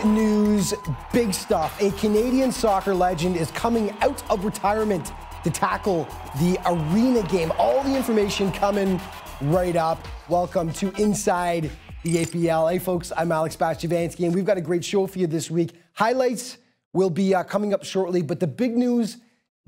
news, big stuff. A Canadian soccer legend is coming out of retirement to tackle the arena game. All the information coming right up. Welcome to Inside the APL. Hey folks, I'm Alex Bastiavansky, and we've got a great show for you this week. Highlights will be coming up shortly, but the big news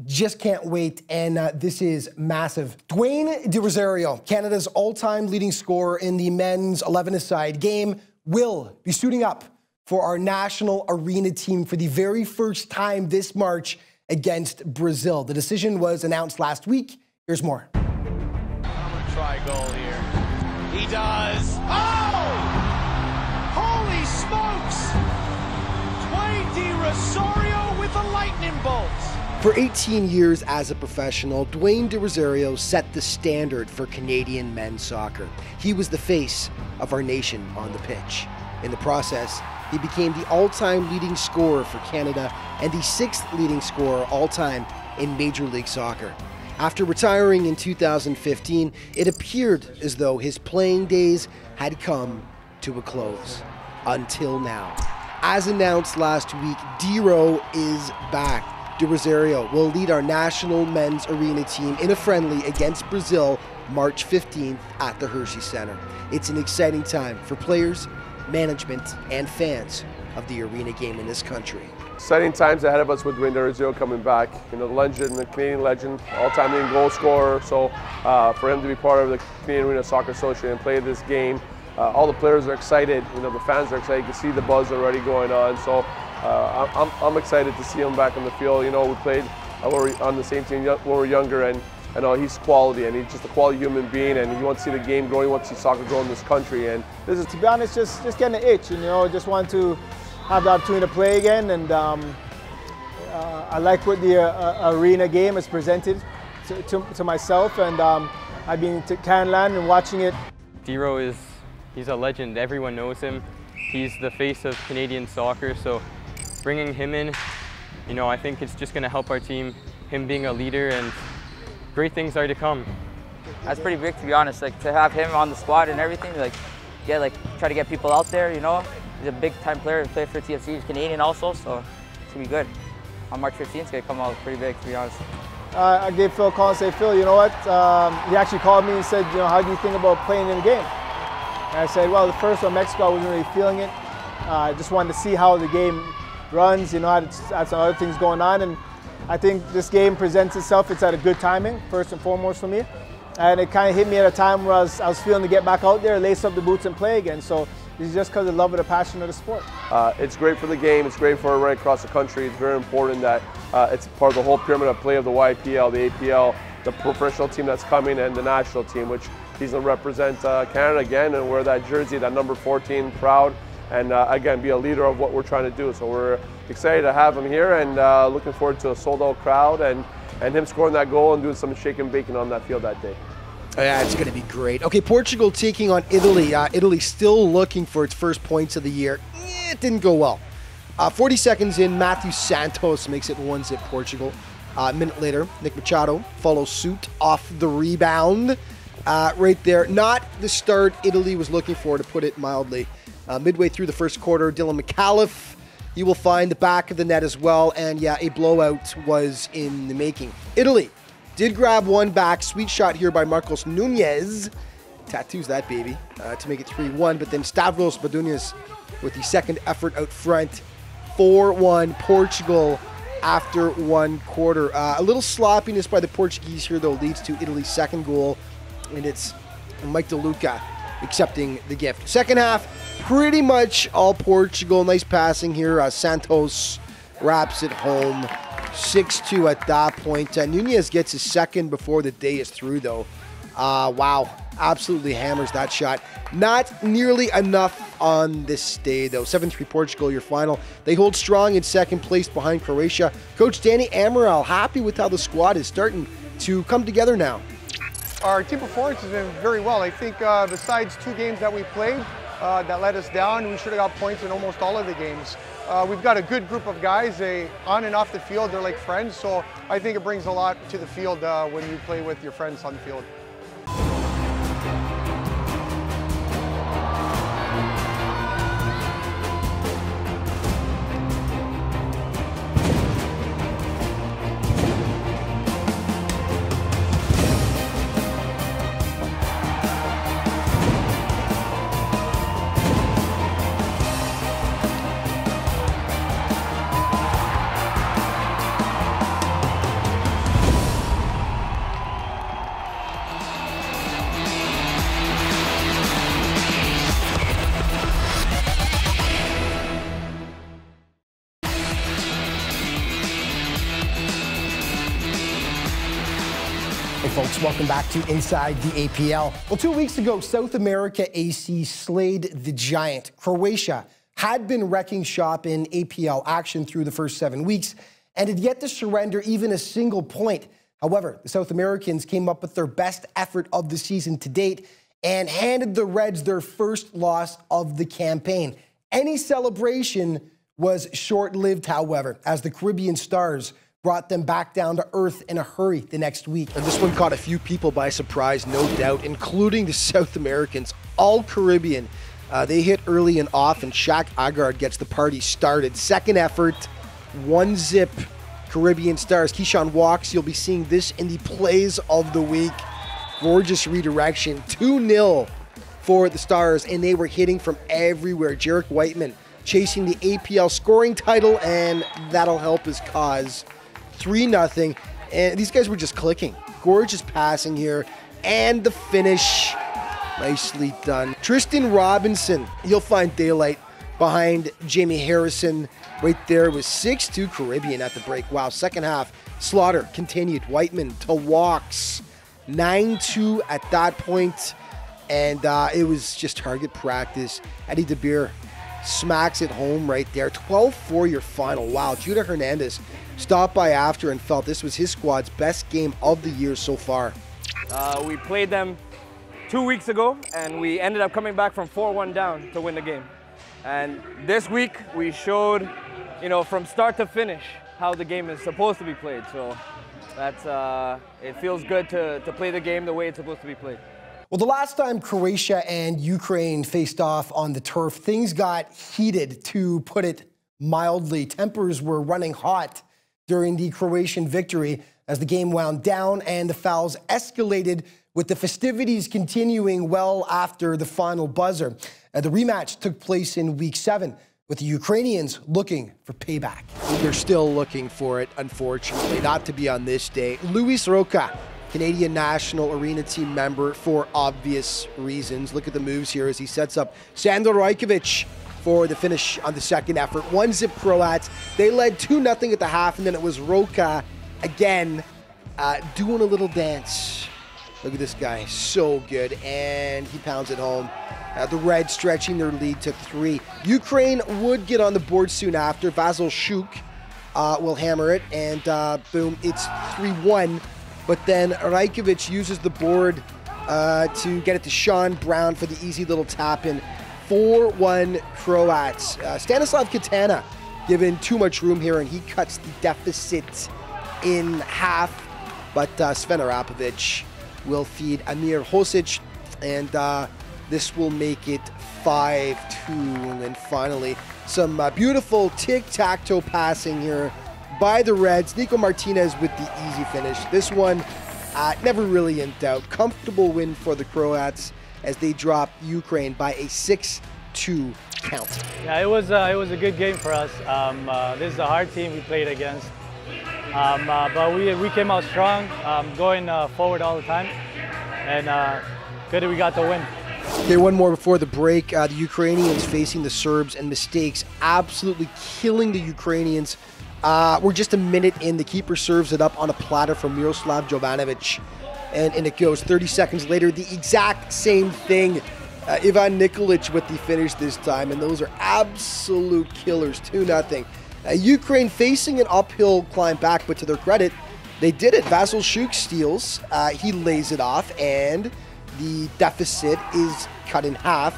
just can't wait, and this is massive. Dwayne De Rosario, Canada's all-time leading scorer in the men's 11-a-side game, will be suiting up for our national arena team for the very first time this March against Brazil. The decision was announced last week. Here's more. Try goal here. He does. Oh! Holy smokes! Dwayne De Rosario with a lightning bolt. For 18 years as a professional, Dwayne De Rosario set the standard for Canadian men's soccer. He was the face of our nation on the pitch. In the process, he became the all-time leading scorer for Canada and the 6th leading scorer all-time in Major League Soccer. After retiring in 2015, it appeared as though his playing days had come to a close. Until now. As announced last week, D-Ro is back. De Rosario will lead our national men's arena team in a friendly against Brazil March 15th at the Hershey Center. It's an exciting time for players, management, and fans of the arena game in this country. Exciting times ahead of us with Dwayne De Rosario coming back. You know, the legend, the Canadian legend, all-time leading goal scorer. So for him to be part of the Canadian Arena Soccer Association and play this game, all the players are excited. You know, the fans are excited. You can see the buzz already going on. So I'm excited to see him back on the field. You know, we played on the same team when we were younger, and I know he's quality, and he's just a quality human being, and he wants to see the game grow. He wants to see soccer grow in this country. And this is, to be honest, just getting an itch. You know, just want to have the opportunity to play again, and I like what the arena game has presented to myself, and I've been to Canland and watching it. D-Ro he's a legend. Everyone knows him. He's the face of Canadian soccer, so bringing him in, you know, I think it's just going to help our team, him being a leader, and great things are to come. That's pretty big, to be honest, like to have him on the squad and everything, try to get people out there, you know. He's a big time player, plays for TFC, he's Canadian also, so it's going to be good. On March 15th, it's going to come out pretty big, to be honest. I gave Phil a call and said, Phil, you know what? He actually called me and said, you know, how do you think about playing in the game? And I said, well, the first one, Mexico, I wasn't really feeling it. I just wanted to see how the game runs, you know, had some other things going on, and I think this game presents itself. It's at a good timing, first and foremost for me, and it kind of hit me at a time where I was feeling to get back out there, lace up the boots and play again. So it's just because of the love of the passion of the sport. It's great for the game. It's great for right across the country. It's very important that it's part of the whole pyramid of play of the YPL, the APL, the professional team that's coming, and the national team, which he's going to represent Canada again and wear that jersey, that number 14, proud. And again, be a leader of what we're trying to do. So we're excited to have him here, and looking forward to a sold-out crowd and him scoring that goal and doing some shake and bacon on that field that day. Yeah, it's going to be great. Okay, Portugal taking on Italy. Italy still looking for its first points of the year. It didn't go well. 40 seconds in, Matthew Santos makes it 1-0 Portugal. A minute later, Nick Machado follows suit off the rebound. Right there, not the start Italy was looking for, to put it mildly. Midway through the first quarter, Dylan McAuliffe, you will find the back of the net as well, and yeah, a blowout was in the making. Italy did grab one back, sweet shot here by Marcos Nunez, tattoos that baby, to make it 3-1, but then Stavros Badunas with the second effort out front, 4-1 Portugal after one quarter. A little sloppiness by the Portuguese here, though, leads to Italy's second goal, and it's Mike DeLuca accepting the gift. Second half, pretty much all Portugal. Nice passing here. Santos wraps it home. 6-2 at that point. Nunez gets his second before the day is through, though. Wow, absolutely hammers that shot. Not nearly enough on this day, though. 7-3 Portugal, your final. They hold strong in second place behind Croatia. Coach Danny Amaral happy with how the squad is starting to come together now. Our team performance has been very well. I think besides 2 games that we played that let us down, we should have got points in almost all of the games. We've got a good group of guys. On and off the field, they're like friends. So I think it brings a lot to the field when you play with your friends on the field. folks, welcome back to Inside the APL. Well, 2 weeks ago, South America AC slayed the giant. Croatia had been wrecking shop in APL action through the first 7 weeks and had yet to surrender even a single point. However, the South Americans came up with their best effort of the season to date and handed the Reds their first loss of the campaign. Any celebration was short-lived, however, as the Caribbean Stars brought them back down to earth in a hurry the next week. And this one caught a few people by surprise, no doubt, including the South Americans, all Caribbean. They hit early and often. Shaq Agard gets the party started. Second effort, 1-0 Caribbean Stars. Keyshawn Walks, you'll be seeing this in the plays of the week. Gorgeous redirection, 2-0 for the Stars, and they were hitting from everywhere. Jarek Whiteman chasing the APL scoring title, and that'll help his cause. 3-0, and these guys were just clicking. Gorgeous passing here, and the finish, nicely done. Tristan Robinson, he'll find daylight behind Jamie Harrison. Right there was 6-2 Caribbean at the break. Wow, second half, Slaughter continued. Whiteman to Walks, 9-2 at that point, and it was just target practice. Eddie DeBeer smacks it home right there. 12-4 your final. Wow, Judah Hernandez stopped by after and felt this was his squad's best game of the year so far. We played them 2 weeks ago, and we ended up coming back from 4-1 down to win the game. And this week, we showed, from start to finish, how the game is supposed to be played. So that's it feels good to play the game the way it's supposed to be played. Well, the last time Croatia and Ukraine faced off on the turf, things got heated, to put it mildly. Tempers were running hot during the Croatian victory as the game wound down and the fouls escalated, with the festivities continuing well after the final buzzer. The rematch took place in Week 7, with the Ukrainians looking for payback. They're still looking for it, unfortunately, not to be on this day. Luis Roca, Canadian national arena team member, for obvious reasons. Look at the moves here as he sets up Sandor Rajkovic for the finish on the second effort. 1-0 Croats. They led 2-0 at the half, and then it was Roca again doing a little dance. Look at this guy, so good, and he pounds it home. The Reds stretching their lead to 3. Ukraine would get on the board soon after. Vasil Shuk will hammer it, and boom, it's 3-1. But then Rajkovic uses the board to get it to Sean Brown for the easy little tap-in. 4-1 Croats. Stanislav Katana given too much room here, and he cuts the deficit in half. But Sven Arapovic will feed Amir Hosic, and this will make it 5-2. And then finally, some beautiful tic-tac-toe passing here by the Reds. Nico Martinez with the easy finish. This one, never really in doubt. Comfortable win for the Croats as they drop Ukraine by a 6-2 count. Yeah, it was a good game for us. This is a hard team we played against. But we came out strong, going forward all the time, and good that we got the win. Okay, one more before the break. The Ukrainians facing the Serbs, and mistakes absolutely killing the Ukrainians. We're just a minute in. The keeper serves it up on a platter from Miroslav Jovanovic, and it goes. 30 seconds later, the exact same thing. Ivan Nikolic with the finish this time, and those are absolute killers. 2-0. Ukraine facing an uphill climb back, but to their credit, they did it. Vasil Shuk steals. He lays it off, and the deficit is cut in half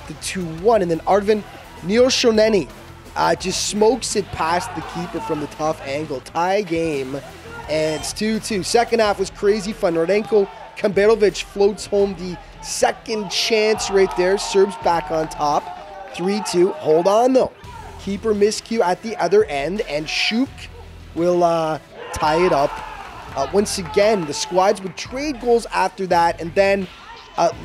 to 2-1. And then Arvin Neoshoneni just smokes it past the keeper from the tough angle. Tie game, and it's 2-2. Second half was crazy fun. Rodenko Kamberovic floats home the second chance right there. Serbs back on top. 3-2. Hold on, though. Keeper miscue at the other end, and Shuk will tie it up. Once again, the squads would trade goals after that, and then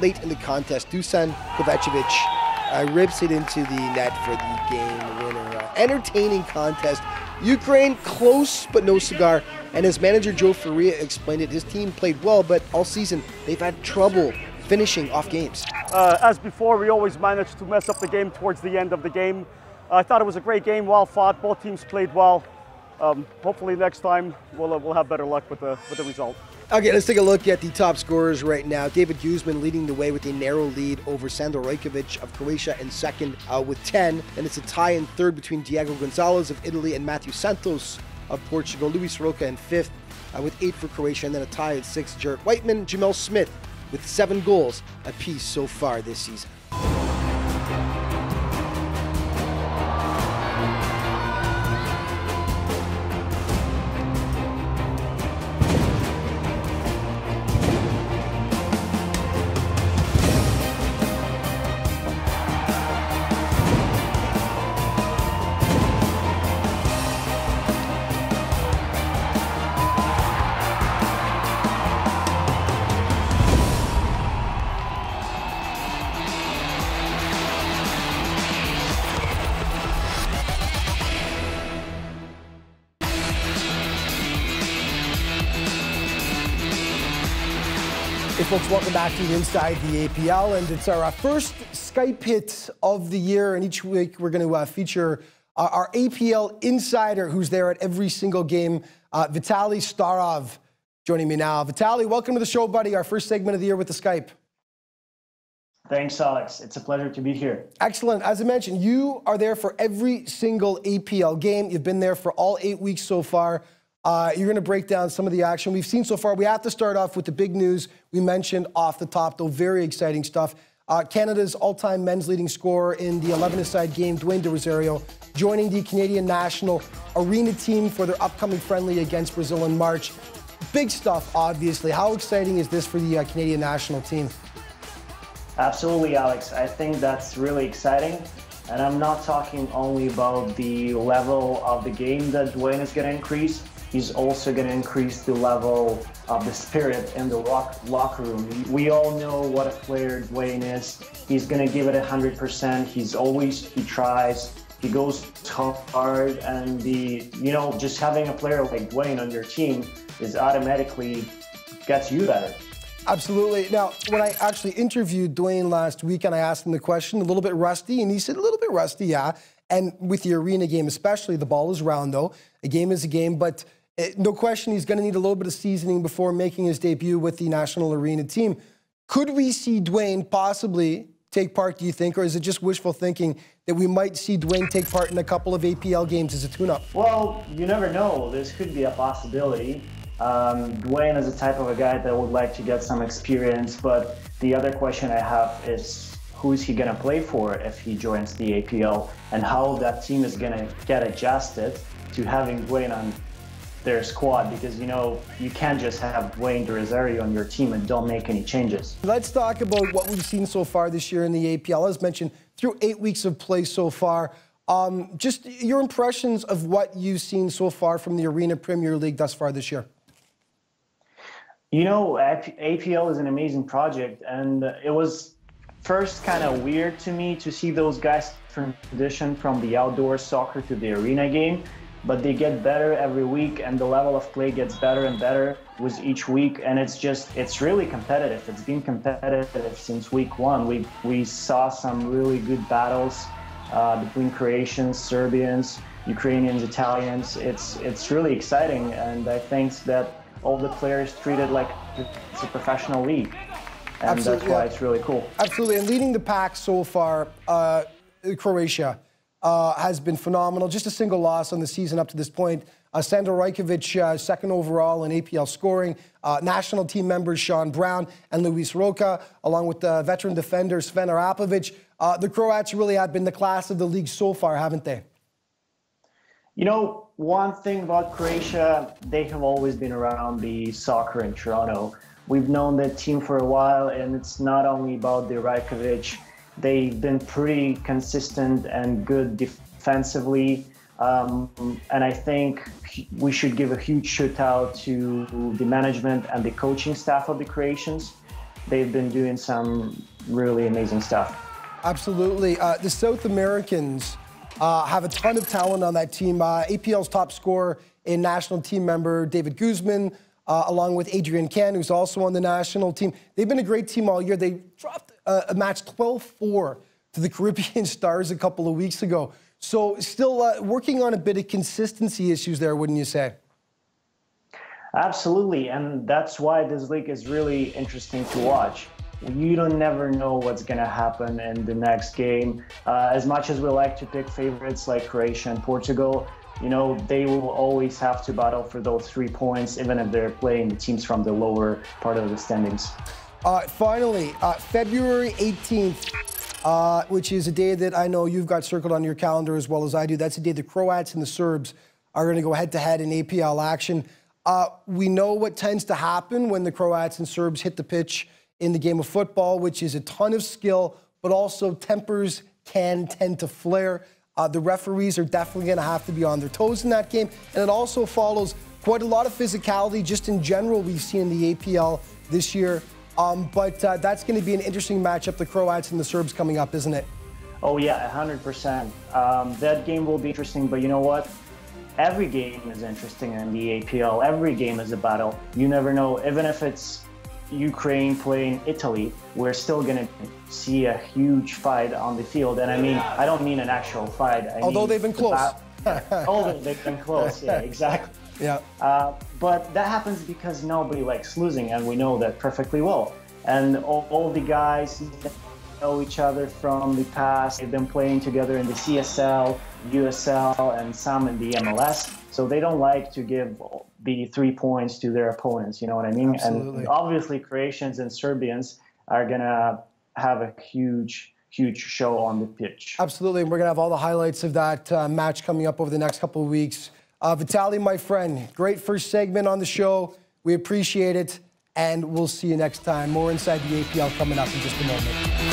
late in the contest, Dusan Kovacevic rips it into the net for the game winner. Entertaining contest. Ukraine close, but no cigar. And as manager Joe Faria explained it, his team played well, but all season they've had trouble finishing off games. As before, we always managed to mess up the game towards the end of the game. I thought it was a great game, well fought. Both teams played well. Hopefully next time we'll have better luck with the result. Okay, let's take a look at the top scorers right now. David Guzman leading the way with a narrow lead over Sandor Rajkovic of Croatia in second with 10. And it's a tie in third between Diego Gonzalez of Italy and Matthew Santos of Portugal. Luis Roca in fifth with 8 for Croatia. And then a tie at sixth, Jarrett Whiteman, Jamel Smith with 7 goals apiece so far this season. Hey folks, welcome back to Inside the APL, and it's our first Skype hit of the year, and each week we're going to feature our APL insider who's there at every single game, Vitaly Starov, joining me now. Vitaly, welcome to the show, buddy, our first segment of the year with the Skype. Thanks, Alex. It's a pleasure to be here. Excellent. As I mentioned, you are there for every single APL game. You've been there for all 8 weeks so far. You're going to break down some of the action we've seen so far. We have to start off with the big news we mentioned off the top, though. Very exciting stuff. Canada's all-time men's leading scorer in the 11-a-side game, Dwayne De Rosario, joining the Canadian national arena team for their upcoming friendly against Brazil in March. Big stuff, obviously. How exciting is this for the Canadian national team? Absolutely, Alex. I think that's really exciting. And I'm not talking only about the level of the game that Dwayne is going to increase. He's also going to increase the level of the spirit in the locker room. We all know what a player Dwayne is. He's going to give it 100%. He tries, he goes hard, and just having a player like Dwayne on your team is automatically gets you better. Absolutely. Now, when I actually interviewed Dwayne last week and I asked him the question, a little bit rusty, and he said, a little bit rusty, yeah. And with the arena game especially, the ball is round, though. A game is a game, but no question he's going to need a little bit of seasoning before making his debut with the national arena team. Could we see Dwayne possibly take part, do you think, or is it just wishful thinking that we might see Dwayne take part in a couple of APL games as a tune-up? Well, you never know. This could be a possibility. Dwayne is the type of a guy that would like to get some experience, but the other question I have is who's he going to play for if he joins the APL, and how that team is going to get adjusted to having Dwayne on their squad, because you can't just have Dwayne De Rosario on your team and don't make any changes. Let's talk about what we've seen so far this year in the APL. As mentioned, through 8 weeks of play so far, just your impressions of what you've seen so far from the Arena Premier League thus far this year. APL is an amazing project, and it was first kind of weird to me to see those guys transition from the outdoor soccer to the arena game. But they get better every week, and the level of play gets better and better with each week, and it's really competitive. It's been competitive since week 1. We saw some really good battles between Croatians, Serbians, Ukrainians, Italians. It's really exciting, and I think that all the players treated like it's a professional league, and Absolutely, that's why it's really cool. Absolutely, and leading the pack so far, Croatia has been phenomenal. Just a single loss on the season up to this point. Sandor Rajkovic, second overall in APL scoring. National team members Sean Brown and Luis Roca, along with the veteran defender Sven Arapovic. The Croats really have been the class of the league so far, haven't they? One thing about Croatia, they have always been around the soccer in Toronto. We've known that team for a while, and it's not only about the Rajkovic. They've been pretty consistent and good defensively, and I think we should give a huge shout out to the management and the coaching staff of the Croatians. They've been doing some really amazing stuff. Absolutely. The South Americans have a ton of talent on that team. APL's top scorer and national team member David Guzman, along with Adrian Ken, who's also on the national team. They've been a great team all year. They dropped a match 12-4 to the Caribbean Stars a couple of weeks ago. So still working on a bit of consistency issues there, wouldn't you say? Absolutely, and that's why this league is really interesting to watch. You don't never know what's going to happen in the next game. As much as we like to pick favorites like Croatia and Portugal, you know, they will always have to battle for those 3 points, even if they're playing the teams from the lower part of the standings. Finally, February 18th, which is a day that I know you've got circled on your calendar as well as I do. That's the day the Croats and the Serbs are going to go head-to-head in APL action. We know what tends to happen when the Croats and Serbs hit the pitch in the game of football, which is a ton of skill, but also tempers can tend to flare. The referees are definitely going to have to be on their toes in that game, and it also follows quite a lot of physicality just in general we've seen in the APL this year. But that's going to be an interesting matchup, the Croats and the Serbs coming up, isn't it? Oh yeah, 100%. That game will be interesting, but you know what? Every game is interesting in the APL. Every game is a battle. You never know, even if it's Ukraine playing Italy, we're still going to see a huge fight on the field. And I mean, I don't mean an actual fight. Although they've been close. Although they've been close, yeah, exactly. Yeah. But that happens because nobody likes losing, and we know that perfectly well. And all the guys know each other from the past. They've been playing together in the CSL, USL, and some in the MLS. So they don't like to give the 3 points to their opponents, you know what I mean? Absolutely. And obviously Croatians and Serbians are going to have a huge show on the pitch. Absolutely, and we're going to have all the highlights of that match coming up over the next couple of weeks. Vitaly, my friend, great first segment on the show. We appreciate it, and we'll see you next time. More Inside the APL coming up in just a moment.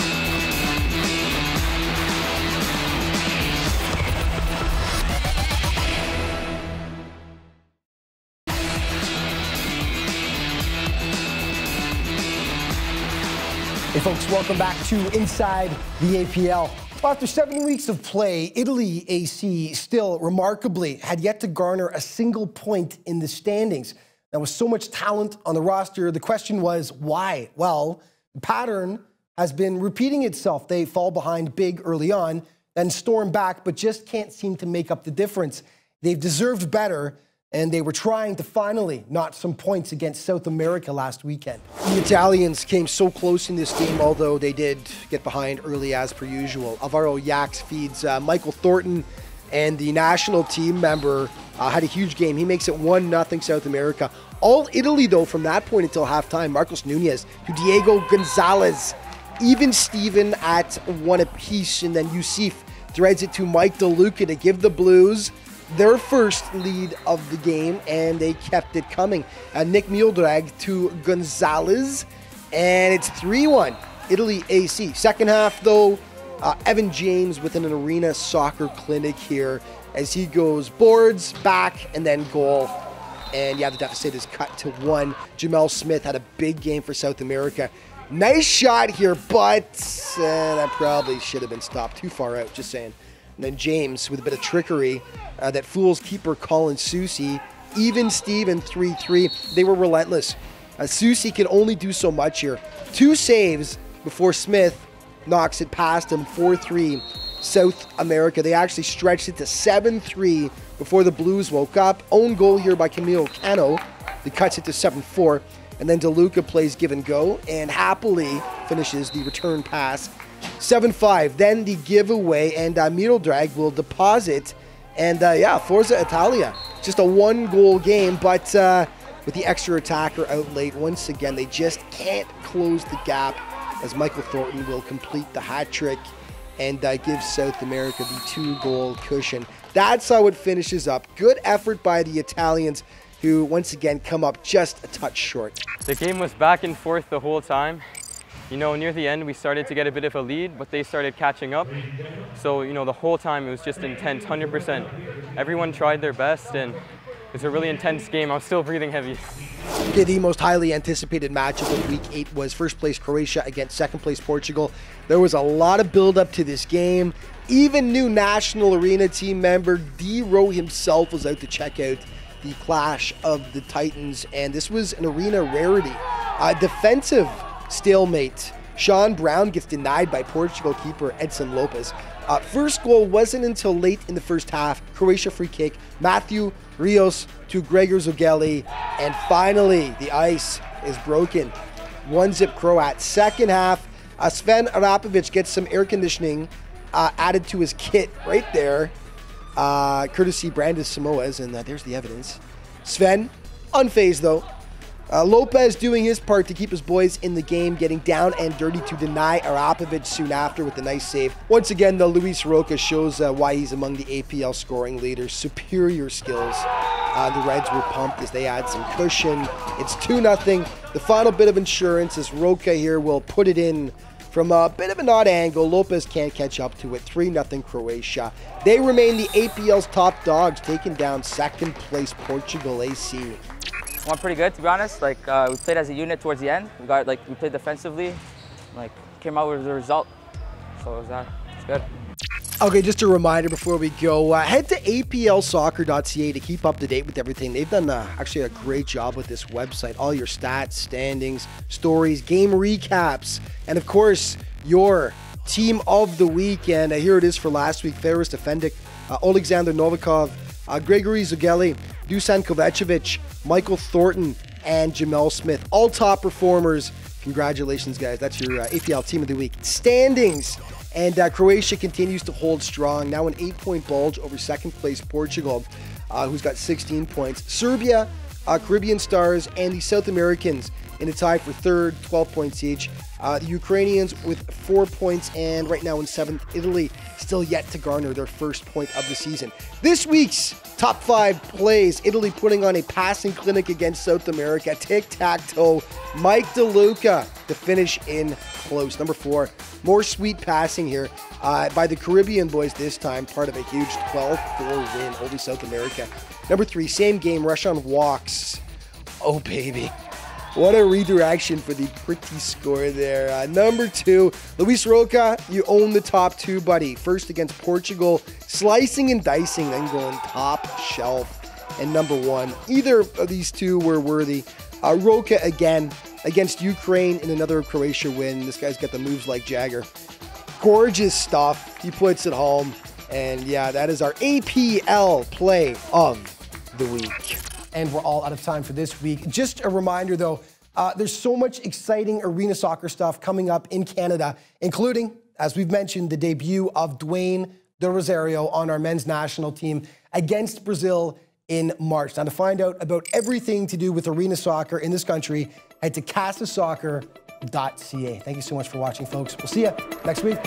Hey folks, welcome back to Inside the APL. Well, after 7 weeks of play, Italy AC still remarkably had yet to garner a single point in the standings. Now, with so much talent on the roster, the question was why? Well, the pattern has been repeating itself. They fall behind big early on, then storm back, but just can't seem to make up the difference. They've deserved better, and they were trying to finally notch some points against South America last weekend. The Italians came so close in this game, although they did get behind early as per usual. Alvaro Yax feeds Michael Thornton, and the national team member had a huge game. He makes it 1-0 South America. All Italy, though, from that point until halftime. Marcos Nunez to Diego Gonzalez. Even Steven at 1 apiece, and then Yusuf threads it to Mike DeLuca to give the Blues their first lead of the game, and they kept it coming. Nick Miodrag to Gonzalez, and it's 3-1, Italy AC. Second half, though, Evan James with an arena soccer clinic here as he goes boards, back, and then goal. And yeah, the deficit is cut to 1. Jamel Smith had a big game for South America. Nice shot here, but that probably should have been stopped. Too far out, just saying. And then James with a bit of trickery that fools keeper Colin Susi. Even Steven 3-3. They were relentless. Susi can only do so much here. 2 saves before Smith knocks it past him. 4-3 South America. They actually stretched it to 7-3 before the Blues woke up. Own goal here by Camilo Cano. That cuts it to 7-4. And then DeLuca plays give and go and happily finishes the return pass. 7-5, then the giveaway, and Miodrag will deposit. And yeah, Forza Italia. Just a 1-goal game, but with the extra attacker out late, once again, they just can't close the gap as Michael Thornton will complete the hat trick and give South America the 2-goal cushion. That's how it finishes up. Good effort by the Italians, who once again come up just a touch short. The game was back and forth the whole time. You know, near the end, we started to get a bit of a lead, but they started catching up. So, you know, the whole time it was just intense, 100%. Everyone tried their best, and it was a really intense game. I was still breathing heavy. Okay, the most highly anticipated matchup of Week 8 was first place Croatia against second place Portugal. There was a lot of build-up to this game. Even new National Arena team member D-Row himself was out to check out the clash of the Titans, and this was an arena rarity. Defensive stalemate. Sean Brown gets denied by Portugal keeper Edson Lopez. First goal wasn't until late in the first half. Croatia free kick. Matthew Rios to Gregor Zogeli. And finally, the ice is broken. 1-0 Croat. Second half, Sven Arapovic gets some air conditioning added to his kit right there. Courtesy Brandis Samoas, and there's the evidence. Sven, unfazed though. Lopez doing his part to keep his boys in the game, getting down and dirty to deny Arapovic soon after with a nice save. Once again, though, Luis Roca shows why he's among the APL scoring leaders. Superior skills. The Reds were pumped as they add some cushion. It's 2-0. The final bit of insurance is Roca here will put it in from a bit of an odd angle. Lopez can't catch up to it. 3-0 Croatia. They remain the APL's top dogs, taking down second place Portugal AC. Went pretty good, to be honest. Like we played as a unit towards the end. We played defensively, came out with the result. So it's good. Okay, just a reminder before we go, head to aplsoccer.ca to keep up to date with everything. They've done actually a great job with this website. All your stats, standings, stories, game recaps, and of course, your team of the week. And here it is for last week. Faris Defendic, Alexander Novikov, Gregory Zogeli, Dusan Kovacevic, Michael Thornton, and Jamel Smith. All top performers. Congratulations, guys. That's your APL Team of the Week. Standings. And Croatia continues to hold strong. Now an 8-point bulge over second place Portugal, who's got 16 points. Serbia, Caribbean Stars, and the South Americans in a tie for third, 12 points each. The Ukrainians with 4 points, and right now in seventh, Italy still yet to garner their first point of the season. This week's top 5 plays, Italy putting on a passing clinic against South America. Tic-tac-toe, Mike DeLuca to finish in close. Number 4, more sweet passing here by the Caribbean boys this time, part of a huge 12-4 win over South America. Number 3, same game, rush on walks. Oh, baby. What a redirection for the pretty score there. Number 2, Luis Roca, you own the top 2, buddy. First against Portugal, slicing and dicing, then going top shelf. And number 1, either of these two were worthy. Roca again against Ukraine in another Croatia win. This guy's got the moves like Jagger. Gorgeous stuff. He puts it home. And yeah, that is our APL play of the week. And we're all out of time for this week. Just a reminder, though, there's so much exciting arena soccer stuff coming up in Canada, including, as we've mentioned, the debut of Dwayne De Rosario on our men's national team against Brazil in March. Now, to find out about everything to do with arena soccer in this country, head to casasoccer.ca. Thank you so much for watching, folks. We'll see you next week.